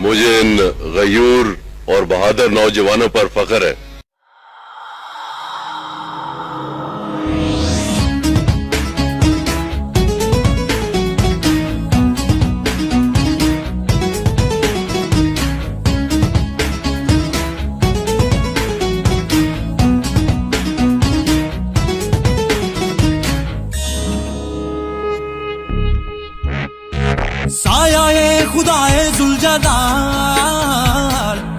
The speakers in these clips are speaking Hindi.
मुझे इन गयूर और बहादुर नौजवानों पर फख्र है। साया-ए खुदाए जुल्जलाल,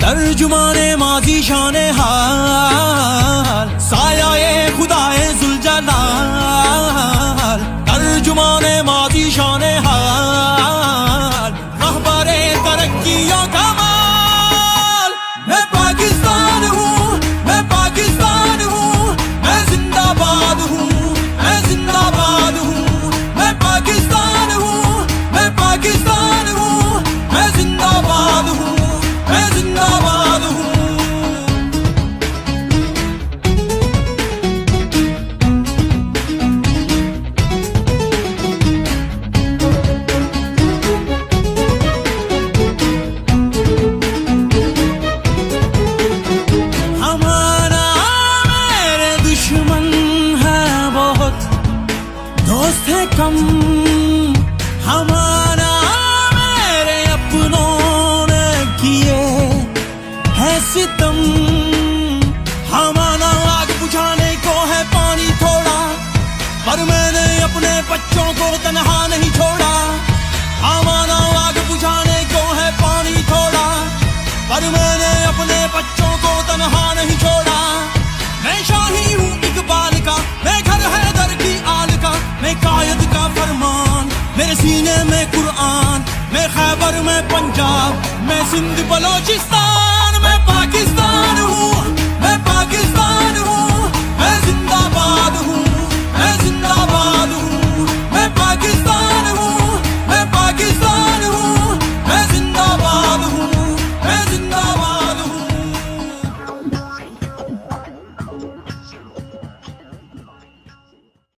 तर्जुमाने माजी शाने हाल। साया-ए खुदाए जुल्जलाल, तर्जुमाने माजी शाने हाल। रहबरे तरक्कियों का माल। मैं पाकिस्तान हूँ, मैं पाकिस्तान हूँ, मैं जिंदाबाद हूँ, मैं जिंदाबाद हूँ। मैं पाकिस्तान हूँ, मैं पाकिस्तान हूँ, मैं जिंदाबाद हूँ, मैं जिंदाबाद हूँ। हमारा मेरे दुश्मन है बहुत, दोस्त है कम। हमारा मेरे अपनों ने किए है सितम। हमारा आग बुझाने को है पानी थोड़ा, पर मैंने अपने बच्चों को तन्हा नहीं छोड़ा। हमारा आग बुझाने को है पानी थोड़ा, पर मैंने अपने बच्चों को तन्हा नहीं छोड़ा। मैं शाही हूँ इकबाल का, मैं घर हैदर की आल का, मैं कायद का फरमान, मेरे सीने में कुरान। मैं खैबर में पंजाब, मैं सिंध बलोचिस्तान, मैं पाकिस्तान